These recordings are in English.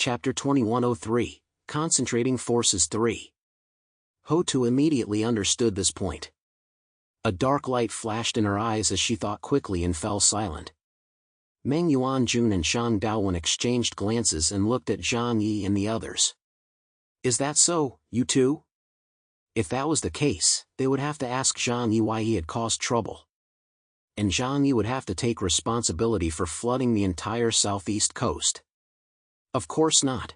Chapter 2103, Concentrating Forces 3. Ho-Tu immediately understood this point. A dark light flashed in her eyes as she thought quickly and fell silent. Meng Yuanjun and Shang Daowen exchanged glances and looked at Zhang Yi and the others. Is that so, you two? If that was the case, they would have to ask Zhang Yi why he had caused trouble. And Zhang Yi would have to take responsibility for flooding the entire southeast coast. Of course not.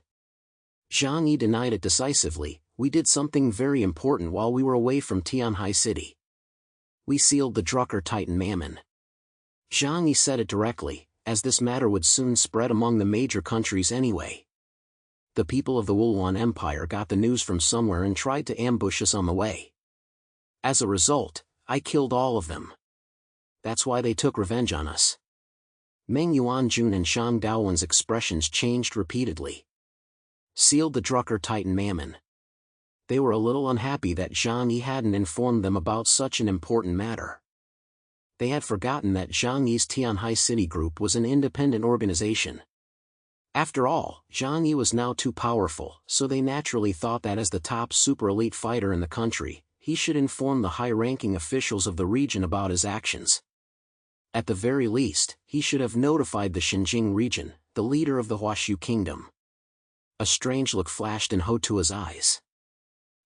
Zhang Yi denied it decisively. We did something very important while we were away from Tianhai City. We sealed the Drucker Titan Mammon. Zhang Yi said it directly, as this matter would soon spread among the major countries anyway. The people of the Wulwan Empire got the news from somewhere and tried to ambush us on the way. As a result, I killed all of them. That's why they took revenge on us. Meng Yuanjun and Shang Daowen's expressions changed repeatedly. Sealed the Drucker Titan Mammon. They were a little unhappy that Zhang Yi hadn't informed them about such an important matter. They had forgotten that Zhang Yi's Tianhai City Group was an independent organization. After all, Zhang Yi was now too powerful, so they naturally thought that as the top super-elite fighter in the country, he should inform the high-ranking officials of the region about his actions. At the very least, he should have notified the Xinjing region, the leader of the Huashu Kingdom. A strange look flashed in Ho-Tua's eyes.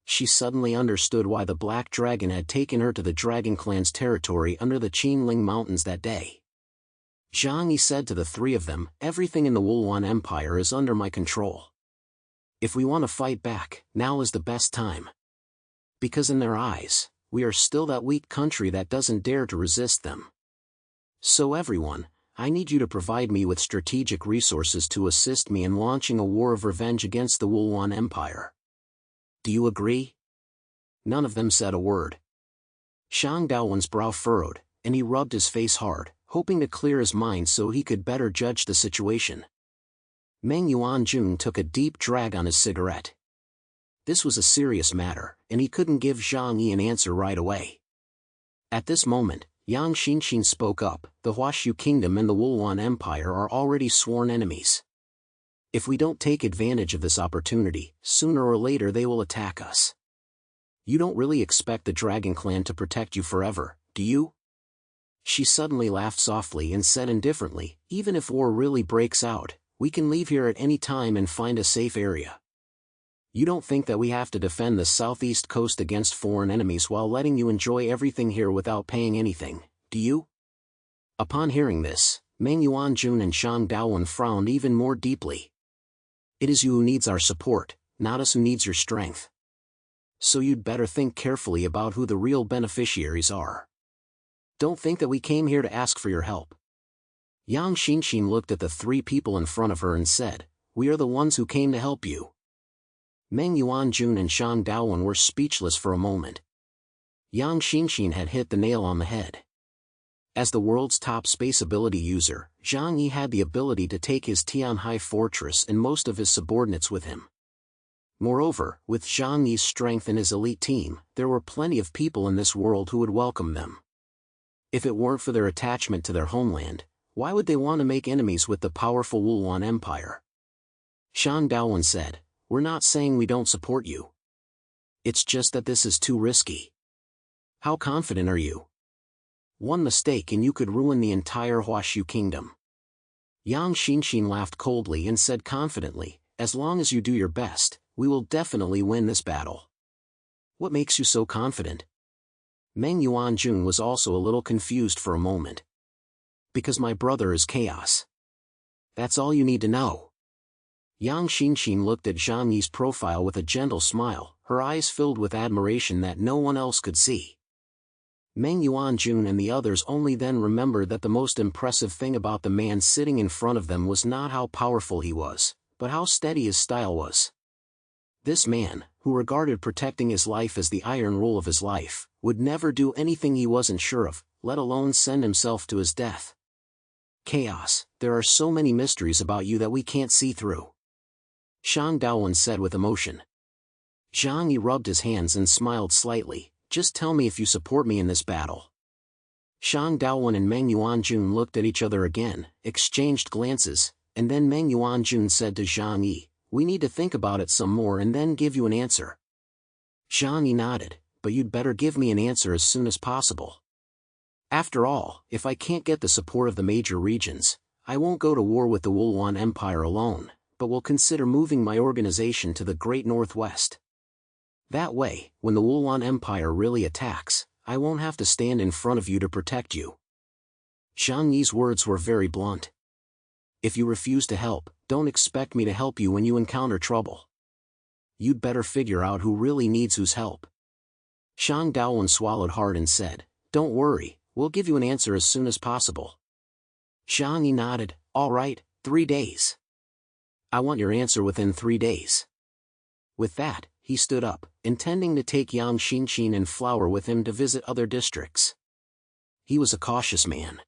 She suddenly understood why the Black Dragon had taken her to the Dragon Clan's territory under the Qinling Mountains that day. Zhang Yi said to the three of them, everything in the Wulwan Empire is under my control. If we want to fight back, now is the best time. Because in their eyes, we are still that weak country that doesn't dare to resist them. So everyone, I need you to provide me with strategic resources to assist me in launching a war of revenge against the Wulwan Empire. Do you agree? None of them said a word. Shang Daowen's brow furrowed, and he rubbed his face hard, hoping to clear his mind so he could better judge the situation. Meng Yuanjun took a deep drag on his cigarette. This was a serious matter, and he couldn't give Zhang Yi an answer right away. At this moment, Yang Xinxin spoke up. The Huashu Kingdom and the Wulwan Empire are already sworn enemies. If we don't take advantage of this opportunity, sooner or later they will attack us. You don't really expect the Dragon Clan to protect you forever, do you? She suddenly laughed softly and said indifferently, even if war really breaks out, we can leave here at any time and find a safe area. You don't think that we have to defend the southeast coast against foreign enemies while letting you enjoy everything here without paying anything, do you? Upon hearing this, Meng Yuanjun and Shang Daowen frowned even more deeply. It is you who needs our support, not us who needs your strength. So you'd better think carefully about who the real beneficiaries are. Don't think that we came here to ask for your help. Yang Xinxin looked at the three people in front of her and said, we are the ones who came to help you. Meng Yuanjun and Shang Daowen were speechless for a moment. Yang Xinxin had hit the nail on the head. As the world's top space ability user, Zhang Yi had the ability to take his Tianhai fortress and most of his subordinates with him. Moreover, with Zhang Yi's strength and his elite team, there were plenty of people in this world who would welcome them. If it weren't for their attachment to their homeland, why would they want to make enemies with the powerful Wulwan Empire? Shang Daowen said, we're not saying we don't support you. It's just that this is too risky. How confident are you? One mistake and you could ruin the entire Huashu Kingdom. Yang Xinxin laughed coldly and said confidently, as long as you do your best, we will definitely win this battle. What makes you so confident? Meng Yuanjun was also a little confused for a moment. Because my brother is chaos. That's all you need to know. Yang Xinxin looked at Zhang Yi's profile with a gentle smile, her eyes filled with admiration that no one else could see. Meng Yuanjun and the others only then remembered that the most impressive thing about the man sitting in front of them was not how powerful he was, but how steady his style was. This man, who regarded protecting his life as the iron rule of his life, would never do anything he wasn't sure of, let alone send himself to his death. Chaos, there are so many mysteries about you that we can't see through. Shang Daowen said with emotion. Zhang Yi rubbed his hands and smiled slightly. Just tell me if you support me in this battle. Shang Daowen and Meng Yuanjun looked at each other again, exchanged glances, and then Meng Yuanjun said to Zhang Yi, We need to think about it some more and then give you an answer. Zhang Yi nodded, but you'd better give me an answer as soon as possible. After all, if I can't get the support of the major regions, I won't go to war with the Wulwan Empire alone, but will consider moving my organization to the Great Northwest. That way, when the Wulwan Empire really attacks, I won't have to stand in front of you to protect you. Zhang Yi's words were very blunt. If you refuse to help, don't expect me to help you when you encounter trouble. You'd better figure out who really needs whose help. Shang Daowen swallowed hard and said, Don't worry, we'll give you an answer as soon as possible. Zhang Yi nodded, All right, 3 days. I want your answer within 3 days. With that, he stood up, intending to take Yang Xinxin and Flower with him to visit other districts. He was a cautious man.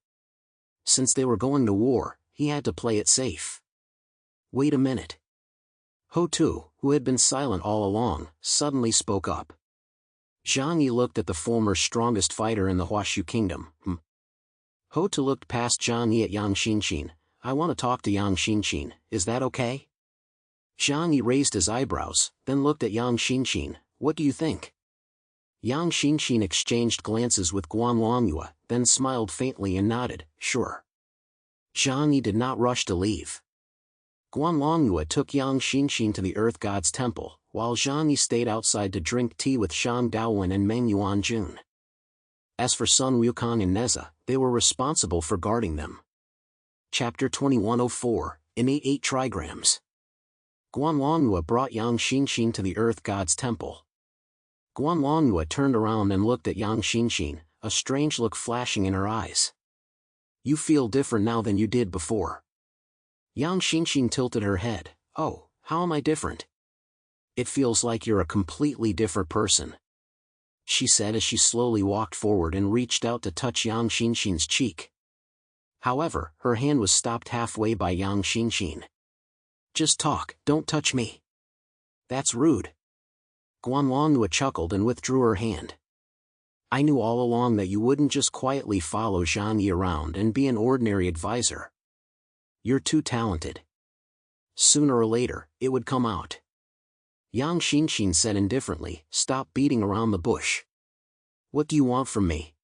Since they were going to war, he had to play it safe. Wait a minute. Ho Tu, who had been silent all along, suddenly spoke up. Zhang Yi looked at the former strongest fighter in the Huashu kingdom. Ho Tu looked past Zhang Yi at Yang Xinxin. I want to talk to Yang Xinxin, is that okay? Zhang Yi raised his eyebrows, then looked at Yang Xinxin. What do you think? Yang Xinxin exchanged glances with Guan Longyue, then smiled faintly and nodded, sure. Zhang Yi did not rush to leave. Guan Longyue took Yang Xinxin to the Earth God's temple, while Zhang Yi stayed outside to drink tea with Shang Daowen and Meng Yuanjun. As for Sun Wukong and Neza, they were responsible for guarding them. Chapter 2104, Innate 8 Trigrams. Guan Longyue brought Yang Xinxin to the Earth God's temple. Guan Longyue turned around and looked at Yang Xinxin, a strange look flashing in her eyes. You feel different now than you did before. Yang Xinxin tilted her head. Oh, how am I different? It feels like you're a completely different person, she said as she slowly walked forward and reached out to touch Yang Xinxin's cheek. However, her hand was stopped halfway by Yang Xinxin. Just talk, don't touch me. That's rude. Guan Longyue chuckled and withdrew her hand. I knew all along that you wouldn't just quietly follow Zhang Yi around and be an ordinary advisor. You're too talented. Sooner or later, it would come out. Yang Xinxin said indifferently, Stop beating around the bush. What do you want from me?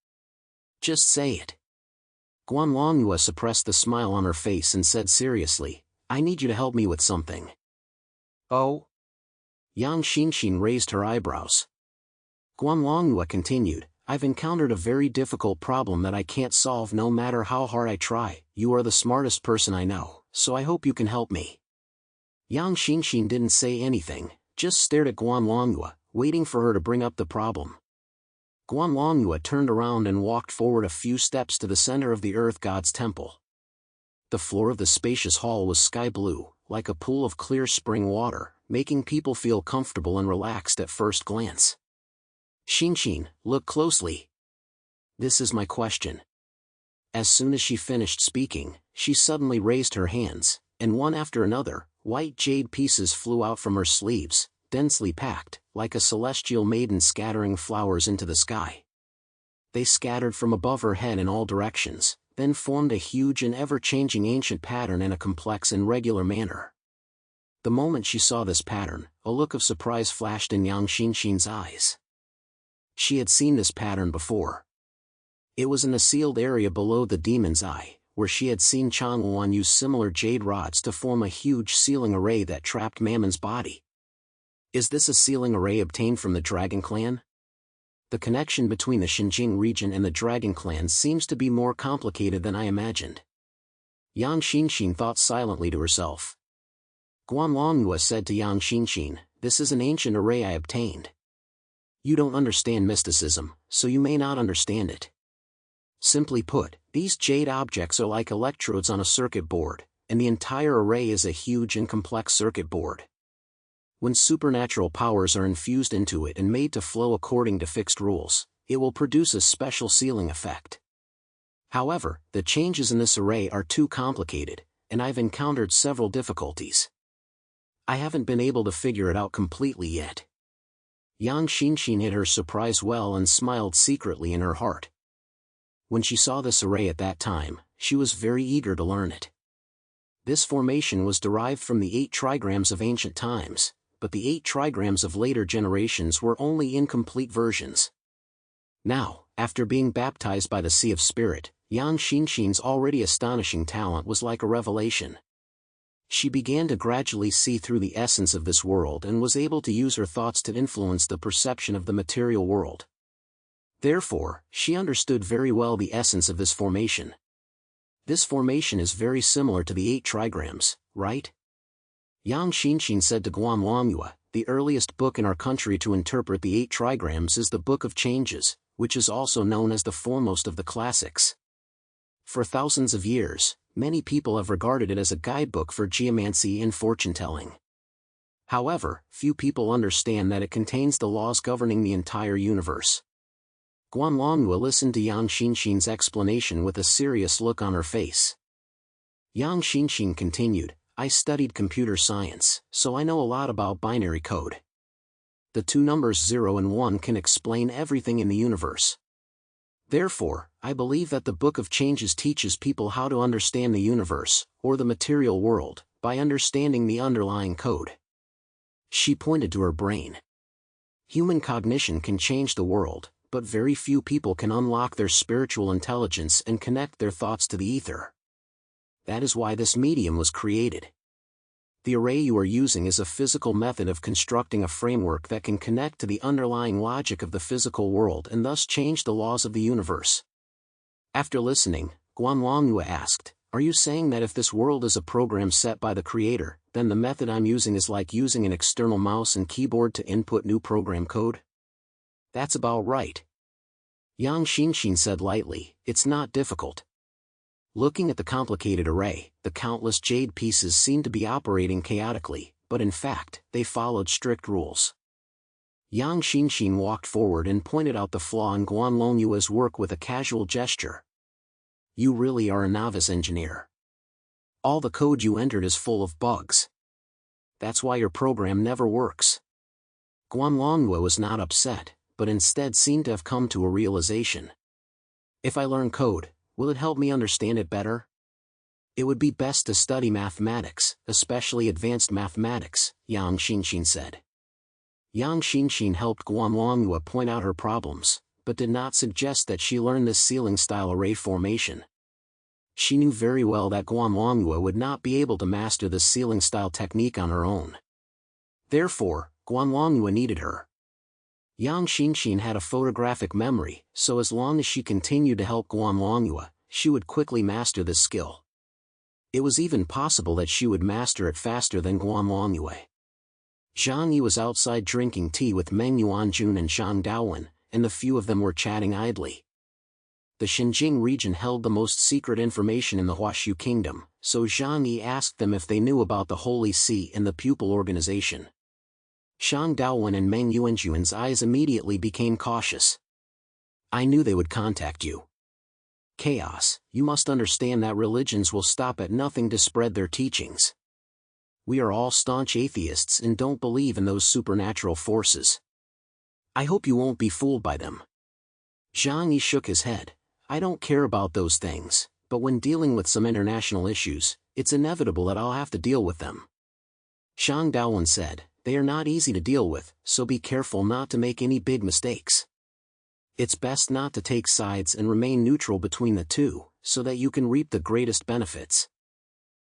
Just say it. Guan Longyue suppressed the smile on her face and said seriously, I need you to help me with something. Oh? Yang Xinxin raised her eyebrows. Guan Longyue continued, I've encountered a very difficult problem that I can't solve no matter how hard I try. You are the smartest person I know, so I hope you can help me. Yang Xinxin didn't say anything, just stared at Guan Longyue, waiting for her to bring up the problem. Guan Longyue turned around and walked forward a few steps to the center of the Earth God's temple. The floor of the spacious hall was sky blue, like a pool of clear spring water, making people feel comfortable and relaxed at first glance. Xinxin, look closely. This is my question. As soon as she finished speaking, she suddenly raised her hands, and one after another, white jade pieces flew out from her sleeves, densely packed, like a celestial maiden scattering flowers into the sky. They scattered from above her head in all directions, then formed a huge and ever-changing ancient pattern in a complex and regular manner. The moment she saw this pattern, a look of surprise flashed in Yang Xinxin's eyes. She had seen this pattern before. It was in the sealed area below the demon's eye, where she had seen Chang Wan use similar jade rods to form a huge sealing array that trapped Mammon's body. Is this a sealing array obtained from the Dragon Clan? The connection between the Xinjiang region and the Dragon Clan seems to be more complicated than I imagined. Yang Xinxin thought silently to herself. Guan Longyue said to Yang Xinxin, This is an ancient array I obtained. You don't understand mysticism, so you may not understand it. Simply put, these jade objects are like electrodes on a circuit board, and the entire array is a huge and complex circuit board. When supernatural powers are infused into it and made to flow according to fixed rules, it will produce a special sealing effect. However, the changes in this array are too complicated, and I've encountered several difficulties. I haven't been able to figure it out completely yet. Yang Xinxin hid her surprise well and smiled secretly in her heart. When she saw this array at that time, she was very eager to learn it. This formation was derived from the 8 trigrams of ancient times, but the 8 trigrams of later generations were only incomplete versions. Now, after being baptized by the Sea of Spirit, Yang Xinxin's already astonishing talent was like a revelation. She began to gradually see through the essence of this world and was able to use her thoughts to influence the perception of the material world. Therefore, she understood very well the essence of this formation. This formation is very similar to the 8 trigrams, right? Yang Xinxin said to Guanlongyue, the earliest book in our country to interpret the 8 trigrams is the Book of Changes, which is also known as the foremost of the classics. For thousands of years, many people have regarded it as a guidebook for geomancy and fortune-telling. However, few people understand that it contains the laws governing the entire universe. Guanlongyue listened to Yang Xinxin's explanation with a serious look on her face. Yang Xinxin continued, I studied computer science, so I know a lot about binary code. The 2 numbers 0 and 1 can explain everything in the universe. Therefore, I believe that the Book of Changes teaches people how to understand the universe, or the material world, by understanding the underlying code. She pointed to her brain. Human cognition can change the world, but very few people can unlock their spiritual intelligence and connect their thoughts to the ether. That is why this medium was created. The array you are using is a physical method of constructing a framework that can connect to the underlying logic of the physical world and thus change the laws of the universe. After listening, Guanlongyue asked, are you saying that if this world is a program set by the Creator, then the method I'm using is like using an external mouse and keyboard to input new program code? That's about right. Yang Xinxin said lightly, it's not difficult. Looking at the complicated array, the countless jade pieces seem to be operating chaotically, but in fact, they followed strict rules. Yang Xinxin walked forward and pointed out the flaw in Guanlongyue's work with a casual gesture. You really are a novice engineer. All the code you entered is full of bugs. That's why your program never works. Guanlongyue was not upset, but instead seemed to have come to a realization. If I learn code, will it help me understand it better? It would be best to study mathematics, especially advanced mathematics, Yang Xinxin said. Yang Xinxin helped Guanlongyue point out her problems, but did not suggest that she learn this ceiling-style array formation. She knew very well that Guanlongyue would not be able to master this ceiling-style technique on her own. Therefore, Guanlongyue needed her. Yang Xinxin had a photographic memory, so as long as she continued to help Guanlongyue, she would quickly master this skill. It was even possible that she would master it faster than Guanlongyue. Zhang Yi was outside drinking tea with Meng Yuanjun and Zhang Daowen, and the few of them were chatting idly. The Xinjiang region held the most secret information in the Huaxu Kingdom, so Zhang Yi asked them if they knew about the Holy See and the Pupil Organization. Zhang Daowen and Meng Yuanjun's eyes immediately became cautious. I knew they would contact you. Chaos, you must understand that religions will stop at nothing to spread their teachings. We are all staunch atheists and don't believe in those supernatural forces. I hope you won't be fooled by them. Zhang Yi shook his head. I don't care about those things, but when dealing with some international issues, it's inevitable that I'll have to deal with them. Zhang Daowen said, they are not easy to deal with, so be careful not to make any big mistakes. It's best not to take sides and remain neutral between the two, so that you can reap the greatest benefits.